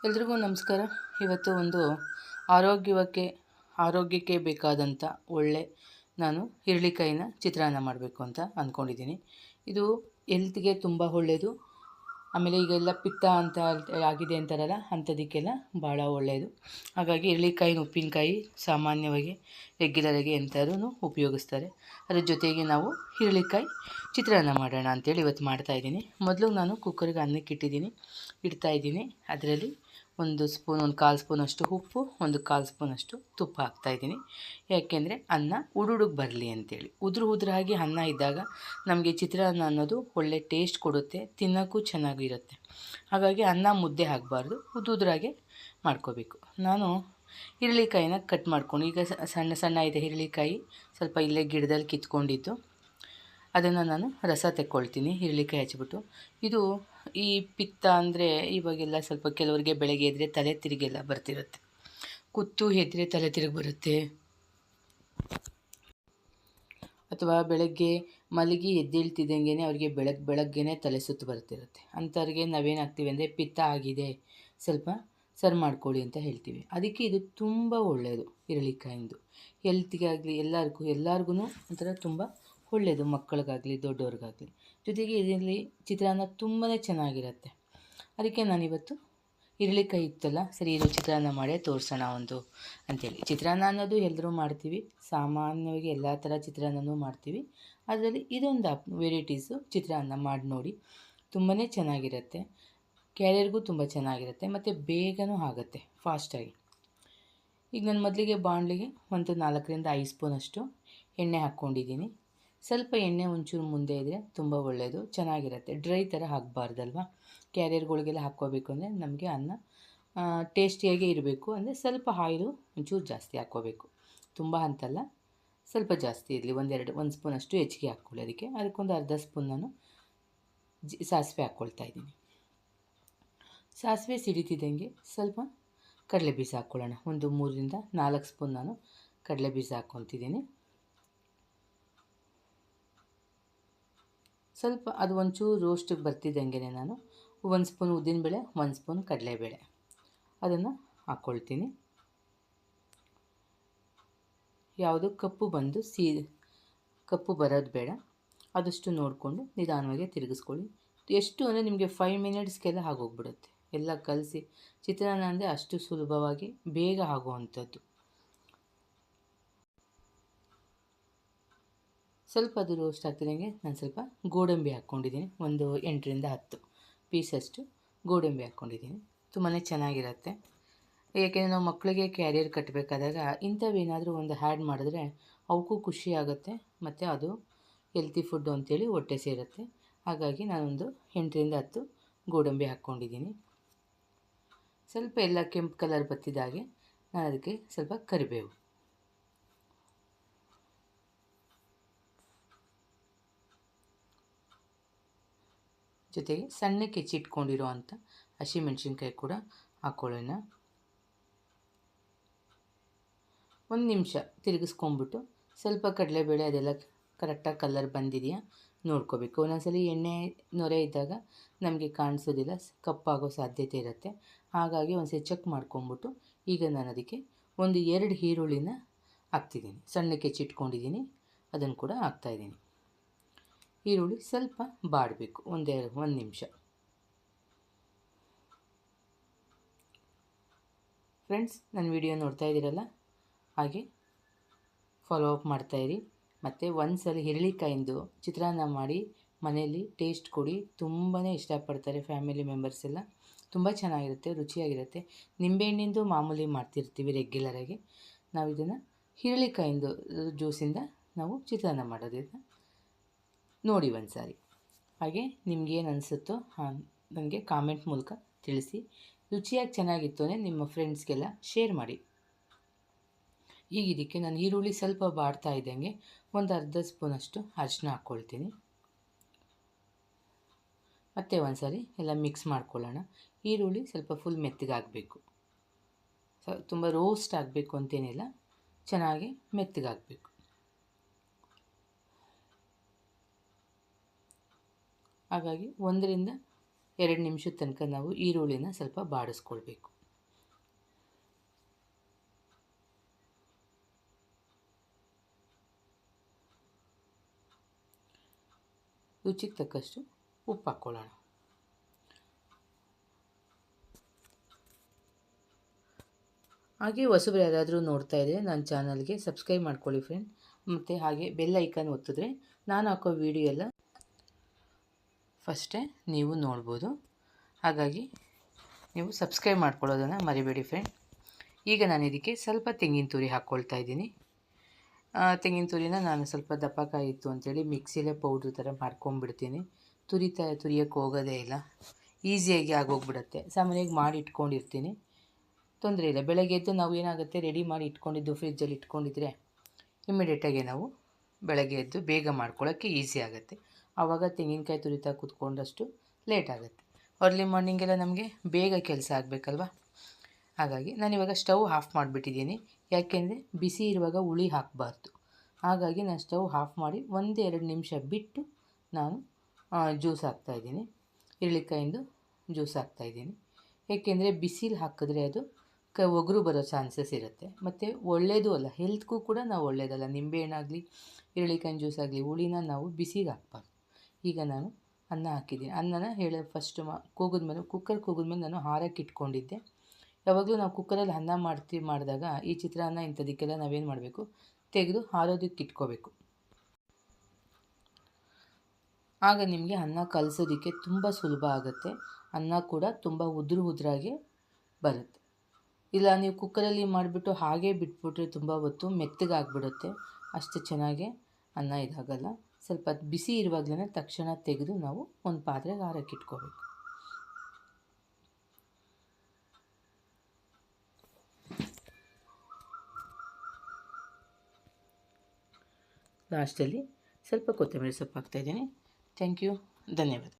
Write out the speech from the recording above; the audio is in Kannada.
ಎಲ್ರಿಗೂ ನಮಸ್ಕಾರ. ಇವತ್ತು ಒಂದು ಆರೋಗ್ಯಕ್ಕೆ ಬೇಕಾದಂಥ ನಾನು ಹಿರಳಿಕಾಯಿನ ಚಿತ್ರಾನ್ನ ಮಾಡಬೇಕು ಅಂತ ಅಂದ್ಕೊಂಡಿದ್ದೀನಿ. ಇದು ಹೆಲ್ತ್ಗೆ ತುಂಬ ಒಳ್ಳೆಯದು. ಆಮೇಲೆ ಈಗೆಲ್ಲ ಪಿತ್ತ ಅಂತ ಆಗಿದೆ ಅಂತಾರಲ್ಲ, ಅಂಥದಕ್ಕೆಲ್ಲ ಭಾಳ ಒಳ್ಳೆಯದು. ಹಾಗಾಗಿ ಹಿರಳಿಕಾಯಿನ ಉಪ್ಪಿನಕಾಯಿ ಸಾಮಾನ್ಯವಾಗಿ ರೆಗ್ಯುಲರಾಗಿ ಎಂಥರೂ ಉಪಯೋಗಿಸ್ತಾರೆ. ಅದ್ರ ಜೊತೆಗೆ ನಾವು ಹಿರಳಿಕಾಯಿ ಚಿತ್ರಾನ್ನ ಮಾಡೋಣ ಅಂತೇಳಿ ಇವತ್ತು ಮಾಡ್ತಾಯಿದ್ದೀನಿ. ಮೊದಲು ನಾನು ಕುಕ್ಕರ್ಗೆ ಅನ್ನಕ್ಕೆ ಇಡ್ತಾಯಿದ್ದೀನಿ. ಅದರಲ್ಲಿ ಒಂದು ಕಾಲು ಸ್ಪೂನಷ್ಟು ಉಪ್ಪು, ಒಂದು ಕಾಲು ಸ್ಪೂನಷ್ಟು ತುಪ್ಪ ಹಾಕ್ತಾಯಿದ್ದೀನಿ. ಯಾಕೆಂದರೆ ಅನ್ನ ಉಡುಡುಗೆ ಬರಲಿ ಅಂತೇಳಿ. ಉದುರಾಗಿ ಅನ್ನ ಇದ್ದಾಗ ನಮಗೆ ಚಿತ್ರಾನ್ನ ಅನ್ನೋದು ಒಳ್ಳೆ ಟೇಸ್ಟ್ ಕೊಡುತ್ತೆ, ತಿನ್ನೋಕ್ಕೂ ಚೆನ್ನಾಗಿರುತ್ತೆ. ಹಾಗಾಗಿ ಅನ್ನ ಮುದ್ದೆ ಆಗಬಾರ್ದು, ಉದುರಾಗೆ ಮಾಡ್ಕೋಬೇಕು. ನಾನು ಹಿರಳಿಕಾಯಿನ ಕಟ್ ಮಾಡ್ಕೊಂಡು, ಈಗ ಸಣ್ಣ ಇದೆ ಹಿರಳಿಕಾಯಿ, ಸ್ವಲ್ಪ ಇಲ್ಲೇ ಗಿಡದಲ್ಲಿ ಕಿತ್ಕೊಂಡಿದ್ದು. ಅದನ್ನು ನಾನು ರಸ ತೆಕ್ಕೊಳ್ತೀನಿ, ಹಿರಳಿಕಾಯಿ ಹಚ್ಬಿಟ್ಟು. ಇದು ಈ ಪಿತ್ತ ಅಂದರೆ ಇವಾಗೆಲ್ಲ ಸ್ವಲ್ಪ ಕೆಲವರಿಗೆ ಬೆಳಗ್ಗೆ ಎದ್ದರೆ ತಲೆ ತಿರುಗೆಲ್ಲ ಬರ್ತಿರುತ್ತೆ, ಕೂತು ಎದ್ದರೆ ತಲೆ ತಿರುಗಿ ಬರುತ್ತೆ, ಅಥವಾ ಬೆಳಗ್ಗೆ ಮಲಗಿ ಎದ್ದೇಳ್ತಿದ್ದಂಗೆ ಅವ್ರಿಗೆ ಬೆಳಗ್ಗೆನೇ ತಲೆ ಸುತ್ತು ಬರ್ತಿರುತ್ತೆ. ಅಂಥವ್ರಿಗೆ ನಾವೇನಾಗ್ತೀವಿ ಅಂದರೆ ಪಿತ್ತ ಆಗಿದೆ, ಸ್ವಲ್ಪ ಸರಿ ಮಾಡ್ಕೊಳ್ಳಿ ಅಂತ ಹೇಳ್ತೀವಿ. ಅದಕ್ಕೆ ಇದು ತುಂಬ ಒಳ್ಳೆಯದು. ಹಿರಳಿಕಾಯಿಂದು ಹೆಲ್ತಿಗಾಗಲಿ ಎಲ್ಲರಿಗೂ ಒಂಥರ ತುಂಬ ಒಳ್ಳೆಯದು, ಮಕ್ಕಳಿಗಾಗಲಿ ದೊಡ್ಡವ್ರಿಗಾಗಲಿ. ಜೊತೆಗೆ ಇದರಲ್ಲಿ ಚಿತ್ರಾನ್ನ ತುಂಬಾ ಚೆನ್ನಾಗಿರುತ್ತೆ. ಅದಕ್ಕೆ ನಾನಿವತ್ತು ಹಿರಳಿಕಾಯಿ ಇತ್ತಲ್ಲ, ಸರಿ ಇದು ಚಿತ್ರಾನ್ನ ಮಾಡೇ ತೋರಿಸೋಣ ಅಂಥೇಳಿ. ಚಿತ್ರಾನ್ನ ಅನ್ನೋದು ಎಲ್ಲರೂ ಮಾಡ್ತೀವಿ, ಸಾಮಾನ್ಯವಾಗಿ ಎಲ್ಲ ಥರ ಚಿತ್ರಾನ್ನನೂ ಮಾಡ್ತೀವಿ. ಅದರಲ್ಲಿ ಇದೊಂದು ವೆರೈಟೀಸು ಚಿತ್ರಾನ್ನ ಮಾಡಿ ನೋಡಿ, ತುಂಬಾ ಚೆನ್ನಾಗಿರುತ್ತೆ. ಕ್ಯಾರಿಯರ್ಗೂ ತುಂಬ ಚೆನ್ನಾಗಿರುತ್ತೆ ಮತ್ತು ಬೇಗನೂ ಆಗುತ್ತೆ ಫಾಸ್ಟಾಗಿ. ಈಗ ನಾನು ಮೊದಲಿಗೆ ಬಾಣಲಿಗೆ ಒಂದು 4ರಿಂದ 5 ಸ್ಪೂನಷ್ಟು ಎಣ್ಣೆ ಹಾಕ್ಕೊಂಡಿದ್ದೀನಿ. ಸ್ವಲ್ಪ ಎಣ್ಣೆ ಒಂಚೂರು ಮುಂದೆ ಇದ್ದರೆ ತುಂಬ ಒಳ್ಳೆಯದು, ಚೆನ್ನಾಗಿರುತ್ತೆ. ಡ್ರೈ ಥರ ಹಾಕಬಾರ್ದಲ್ವ. ಕ್ಯಾರಿಯರ್ಗಳಿಗೆಲ್ಲ ಹಾಕ್ಕೋಬೇಕು ಅಂದರೆ ನಮಗೆ ಅನ್ನ ಟೇಸ್ಟಿಯಾಗೇ ಇರಬೇಕು ಅಂದರೆ ಸ್ವಲ್ಪ ಆಯಿಲು ಒಂಚೂರು ಜಾಸ್ತಿ ಹಾಕ್ಕೋಬೇಕು. ತುಂಬ ಅಂತಲ್ಲ, ಸ್ವಲ್ಪ ಜಾಸ್ತಿ ಇರಲಿ. ಒಂದು ಸ್ಪೂನಷ್ಟು ಹೆಚ್ಚಿಗೆ ಹಾಕ್ಕೊಳ್ಳಿ. ಅದಕ್ಕೊಂದು ಅರ್ಧ ಸ್ಪೂನ್ ನಾನು ಸಾಸಿವೆ ಹಾಕ್ಕೊಳ್ತಾ ಇದ್ದೀನಿ. ಸಾಸಿವೆ ಸಿಡಿತಿದ್ದಂಗೆ ಸ್ವಲ್ಪ ಕಡಲೆ ಬೀಜ ಹಾಕ್ಕೊಳ್ಳೋಣ. ಒಂದು 3ರಿಂದ 4 ಸ್ಪೂನ್ ನಾನು ಕಡಲೆ ಬೀಜ ಹಾಕ್ಕೊತಿದ್ದೀನಿ. ಸ್ವಲ್ಪ ಅದು ಒಂಚೂರು ರೋಸ್ಟಿಗೆ ಬರ್ತಿದ್ದಂಗೆ ನಾನು 1 ಸ್ಪೂನ್ ಉದ್ದಿನಬೇಳೆ, 1 ಸ್ಪೂನ್ ಕಡಲೆಬೇಳೆ ಅದನ್ನು ಹಾಕ್ಕೊಳ್ತೀನಿ. ಯಾವುದು ಕಪ್ಪು ಬರೋದು ಬೇಡ, ಆದಷ್ಟು ನೋಡಿಕೊಂಡು ನಿಧಾನವಾಗಿ ತಿರುಗಿಸ್ಕೊಳ್ಳಿ. ಎಷ್ಟು ಅಂದರೆ ನಿಮಗೆ 5 ಮಿನಿಟ್ಸ್ಗೆಲ್ಲ ಆಗೋಗ್ಬಿಡುತ್ತೆ. ಎಲ್ಲ ಕಲಸಿ ಚಿತ್ರಾನ್ನ ಅಂದರೆ ಅಷ್ಟು ಸುಲಭವಾಗಿ ಬೇಗ ಆಗುವಂಥದ್ದು. ಸ್ವಲ್ಪ ಅದು ರೋಸ್ಟ್ ಆಗ್ತಿದ್ದಂಗೆ ನಾನು ಸ್ವಲ್ಪ ಗೋಡಂಬಿ ಹಾಕ್ಕೊಂಡಿದ್ದೀನಿ. ಒಂದು 8ರಿಂದ 10 ಪೀಸಷ್ಟು ಗೋಡಂಬಿ ಹಾಕ್ಕೊಂಡಿದ್ದೀನಿ. ತುಂಬಾ ಚೆನ್ನಾಗಿರುತ್ತೆ. ಏಕೆಂದರೆ ನಾವು ಮಕ್ಕಳಿಗೆ ಕ್ಯಾರಿಯರ್ ಕಟ್ಟಬೇಕಾದಾಗ ಇಂಥವೇನಾದರೂ ಒಂದು ಆ್ಯಡ್ ಮಾಡಿದ್ರೆ ಅವಕ್ಕೂ ಖುಷಿ ಆಗುತ್ತೆ ಮತ್ತು ಅದು ಹೆಲ್ತಿ ಫುಡ್ಡು ಅಂತೇಳಿ ಹೊಟ್ಟೆ ಸೇರುತ್ತೆ. ಹಾಗಾಗಿ ನಾನೊಂದು 8ರಿಂದ 10 ಗೋಡಂಬಿ ಹಾಕ್ಕೊಂಡಿದ್ದೀನಿ. ಸ್ವಲ್ಪ ಎಲ್ಲ ಕೆಂಪು ಕಲರ್ ಬತ್ತಿದಾಗೆ ನಾನು ಅದಕ್ಕೆ ಸ್ವಲ್ಪ ಕರಿಬೇವು, ಜೊತೆಗೆ ಸಣ್ಣಕ್ಕೆ ಹೆಚ್ಚಿಟ್ಕೊಂಡಿರೋ ಅಂಥ ಹಸಿಮೆಣ್ಸಿನ್ಕಾಯಿ ಕೂಡ ಹಾಕ್ಕೊಳ್ಳೋಣ. 1 ನಿಮಿಷ ತಿರುಗಿಸ್ಕೊಂಬಿಟ್ಟು ಸ್ವಲ್ಪ ಕಡಲೆಬೇಳೆ ಅದೆಲ್ಲ ಕರೆಕ್ಟಾಗಿ ಕಲರ್ ಬಂದಿದೆಯಾ ನೋಡ್ಕೋಬೇಕು. ಒಂದೊಂದ್ಸಲಿ ಎಣ್ಣೆ ನೊರೆ ಇದ್ದಾಗ ನಮಗೆ ಕಾಣಿಸೋದಿಲ್ಲ, ಕಪ್ಪಾಗೋ ಸಾಧ್ಯತೆ ಇರುತ್ತೆ. ಹಾಗಾಗಿ ಒಂದ್ಸರಿ ಚೆಕ್ ಮಾಡ್ಕೊಂಬಿಟ್ಟು ಈಗ ನಾನು ಅದಕ್ಕೆ 2 ಈರುಳ್ಳಿನ ಹಾಕ್ತಿದ್ದೀನಿ. ಸಣ್ಣಕ್ಕೆ ಹೆಚ್ಚಿಟ್ಕೊಂಡಿದ್ದೀನಿ, ಅದನ್ನು ಕೂಡ ಹಾಕ್ತಾಯಿದ್ದೀನಿ. ಈರುಳ್ಳಿ ಸ್ವಲ್ಪ ಬಾಡಬೇಕು, 1 ನಿಮಿಷ. ಫ್ರೆಂಡ್ಸ್, ನನ್ನ ವಿಡಿಯೋ ನೋಡ್ತಾ ಇದ್ದೀರಲ್ಲ, ಹಾಗೆ ಫಾಲೋ ಅಪ್ ಮಾಡ್ತಾಯಿರಿ. ಮತ್ತು ಒಂದ್ಸಲ ಹಿರಳಿಕಾಯಿಂದು ಚಿತ್ರಾನ್ನ ಮಾಡಿ ಮನೆಯಲ್ಲಿ ಟೇಸ್ಟ್ ಕೊಡಿ. ತುಂಬಾ ಇಷ್ಟಪಡ್ತಾರೆ ಫ್ಯಾಮಿಲಿ ಮೆಂಬರ್ಸ್ ಎಲ್ಲ. ತುಂಬ ಚೆನ್ನಾಗಿರುತ್ತೆ, ರುಚಿಯಾಗಿರುತ್ತೆ. ನಿಂಬೆಹಣ್ಣಿಂದು ಮಾಮೂಲಿ ಮಾಡ್ತಿರ್ತೀವಿ ರೆಗ್ಯುಲರಾಗಿ. ನಾವು ಇದನ್ನು ಹಿರಳಿಕಾಯಿಂದು ಜ್ಯೂಸಿಂದ ನಾವು ಚಿತ್ರಾನ್ನ ಮಾಡೋದನ್ನು ನೋಡಿ ಒಂದು ಸಾರಿ. ಹಾಗೆ ನಿಮಗೇನು ಅನಿಸುತ್ತೋ ನನಗೆ ಕಾಮೆಂಟ್ ಮೂಲಕ ತಿಳಿಸಿ. ರುಚಿಯಾಗಿ ಚೆನ್ನಾಗಿತ್ತು ಅಂದರೆ ನಿಮ್ಮ ಫ್ರೆಂಡ್ಸ್ಗೆಲ್ಲ ಶೇರ್ ಮಾಡಿ. ಈಗ ಇದಕ್ಕೆ ನಾನು ಈರುಳ್ಳಿ ಸ್ವಲ್ಪ ಬಾಡ್ತಾ ಇದ್ದಂಗೆ ಒಂದು ಅರ್ಧ ಸ್ಪೂನಷ್ಟು ಅರಿಶಿನ ಹಾಕ್ಕೊಳ್ತೀನಿ. ಮತ್ತೆ ಒಂದ್ಸರಿ ಎಲ್ಲ ಮಿಕ್ಸ್ ಮಾಡ್ಕೊಳ್ಳೋಣ. ಈರುಳ್ಳಿ ಸ್ವಲ್ಪ ಫುಲ್ ಮೆತ್ತಗಾಗಬೇಕು, ತುಂಬ ರೋಸ್ಟ್ ಆಗಬೇಕು ಅಂತೇನಿಲ್ಲ, ಚೆನ್ನಾಗಿ ಮೆತ್ತಗಾಗಬೇಕು. ಹಾಗಾಗಿ 1ರಿಂದ 2 ನಿಮಿಷದ ತನಕ ನಾವು ಈರುಳ್ಳಿನ ಸ್ವಲ್ಪ ಬಾಡಿಸ್ಕೊಳ್ಬೇಕು. ರುಚಿಗೆ ತಕ್ಕಷ್ಟು ಉಪ್ಪು ಹಾಕ್ಕೊಳ್ಳೋಣ. ಹಾಗೆ ಹೊಸಬ್ರು ಯಾರಾದರೂ ನೋಡ್ತಾ ಇದ್ದರೆ ನನ್ನ ಚಾನಲ್ಗೆ ಸಬ್ಸ್ಕ್ರೈಬ್ ಮಾಡ್ಕೊಳ್ಳಿ ಫ್ರೆಂಡ್. ಮತ್ತು ಹಾಗೆ ಬೆಲ್ ಐಕಾನ್ ಒತ್ತಿದ್ರೆ ನಾನು ಹಾಕೋ ವಿಡಿಯೋ ಎಲ್ಲ ಫಸ್ಟೇ ನೀವು ನೋಡ್ಬೋದು. ಹಾಗಾಗಿ ನೀವು ಸಬ್ಸ್ಕ್ರೈಬ್ ಮಾಡ್ಕೊಳ್ಳೋದನ್ನು ಮರಿಬೇಡಿ ಫ್ರೆಂಡ್. ಈಗ ನಾನು ಇದಕ್ಕೆ ಸ್ವಲ್ಪ ತೆಂಗಿನ ತುರಿ ಹಾಕ್ಕೊಳ್ತಾ ಇದ್ದೀನಿ. ತೆಂಗಿನ ತುರಿನ ನಾನು ಸ್ವಲ್ಪ ದಪ್ಪಕಾಯಿ ಇತ್ತು ಅಂಥೇಳಿ ಮಿಕ್ಸಿಲೇ ಪೌಡ್ರ್ ಥರ ಮಾಡ್ಕೊಂಬಿಡ್ತೀನಿ. ತುರಿಯೋಕ್ಕೆ ಹೋಗೋದೇ ಇಲ್ಲ, ಈಸಿಯಾಗಿ ಆಗೋಗ್ಬಿಡುತ್ತೆ. ಸಾಮಾನ್ಯವಾಗಿ ಮಾಡಿ ಇಟ್ಕೊಂಡಿರ್ತೀನಿ, ತೊಂದರೆ ಇಲ್ಲ. ಬೆಳಗ್ಗೆ ಎದ್ದು ನಾವು ಏನಾಗುತ್ತೆ, ರೆಡಿ ಮಾಡಿ ಇಟ್ಕೊಂಡಿದ್ದು ಫ್ರಿಜ್ಜಲ್ಲಿ ಇಟ್ಕೊಂಡಿದ್ರೆ ಇಮ್ಮಿಡಿಯೇಟಾಗಿ ನಾವು ಬೆಳಗ್ಗೆ ಎದ್ದು ಬೇಗ ಮಾಡ್ಕೊಳ್ಳೋಕ್ಕೆ ಈಸಿ ಆಗುತ್ತೆ. ಆವಾಗ ತೆಂಗಿನಕಾಯಿ ತುರಿತಾ ಕೂತ್ಕೊಂಡಷ್ಟು ಲೇಟ್ ಆಗುತ್ತೆ. ಅರ್ಲಿ ಮಾರ್ನಿಂಗೆಲ್ಲ ನಮಗೆ ಬೇಗ ಕೆಲಸ ಆಗಬೇಕಲ್ವ. ಹಾಗಾಗಿ ನಾನಿವಾಗ ಸ್ಟವ್ ಆಫ್ ಮಾಡಿಬಿಟ್ಟಿದ್ದೀನಿ. ಯಾಕೆಂದರೆ ಬಿಸಿ ಇರುವಾಗ ಹುಳಿ ಹಾಕಬಾರ್ದು. ಹಾಗಾಗಿ ನಾನು ಸ್ಟವ್ ಆಫ್ ಮಾಡಿ 1-2 ನಿಮಿಷ ಬಿಟ್ಟು ನಾನು ಜ್ಯೂಸ್ ಹಾಕ್ತಾಯಿದ್ದೀನಿ, ಇರಳಿಕಾಯಿಂದು ಜ್ಯೂಸ್ ಹಾಕ್ತಾಯಿದ್ದೀನಿ. ಏಕೆಂದರೆ ಬಿಸಿಲು ಹಾಕಿದ್ರೆ ಅದು ಒಗರು ಬರೋ ಚಾನ್ಸಸ್ ಇರುತ್ತೆ, ಮತ್ತು ಒಳ್ಳೆಯದು ಅಲ್ಲ, ಹೆಲ್ತ್ಗೂ ಕೂಡ ನಾವು ಒಳ್ಳೆಯದಲ್ಲ. ನಿಂಬೆಹಣ್ಣಾಗಲಿ ಇರಳಿಕಾಯಿ ಜ್ಯೂಸ್ ಆಗಲಿ ಹುಳಿನ ನಾವು ಬಿಸಿಗೆ ಹಾಕ್ಬಾರ್ದು. ಈಗ ನಾನು ಅನ್ನ ಹಾಕಿದ್ದೀನಿ. ಅನ್ನನ ಫಸ್ಟು ಕೂಗಿದ್ಮೇಲೆ ಕುಕ್ಕರ್ ಕೂಗಿದ್ಮೇಲೆ ನಾನು ಹಾರಕ್ಕೆ ಇಟ್ಕೊಂಡಿದ್ದೆ. ಯಾವಾಗಲೂ ನಾವು ಕುಕ್ಕರಲ್ಲಿ ಅನ್ನ ಮಾಡಿದಾಗ ಈ ಚಿತ್ರಾನ್ನ ಇಂಥದಕ್ಕೆಲ್ಲ ನಾವೇನು ಮಾಡಬೇಕು, ತೆಗೆದು ಹಾರೋದಕ್ಕೆ ಇಟ್ಕೋಬೇಕು. ಆಗ ನಿಮಗೆ ಅನ್ನ ಕಲಸೋದಕ್ಕೆ ತುಂಬ ಸುಲಭ ಆಗುತ್ತೆ. ಅನ್ನ ಕೂಡ ತುಂಬ ಉದುರಾಗಿ ಬರುತ್ತೆ. ಇಲ್ಲ ನೀವು ಕುಕ್ಕರಲ್ಲಿ ಮಾಡಿಬಿಟ್ಟು ಹಾಗೇ ಬಿಟ್ಬಿಟ್ರೆ ತುಂಬ ಹೊತ್ತು ಮೆತ್ತಗಾಗ್ಬಿಡುತ್ತೆ, ಅಷ್ಟು ಚೆನ್ನಾಗೆ ಅನ್ನ ಇದಾಗಲ್ಲ. ಸ್ವಲ್ಪ ಬಿಸಿ ಇರುವಾಗಲೇ ತಕ್ಷಣ ತೆಗೆದು ನಾವು ಒಂದು ಪಾತ್ರೆಗೆ ಹಾರಕ್ಕೆ ಇಟ್ಕೋಬೇಕು. ಲಾಸ್ಟಲ್ಲಿ ಸ್ವಲ್ಪ ಕೊತ್ತಂಬರಿ ಸೊಪ್ಪು ಹಾಕ್ತಾಯಿದ್ದೀನಿ. ಥ್ಯಾಂಕ್ ಯು, ಧನ್ಯವಾದ.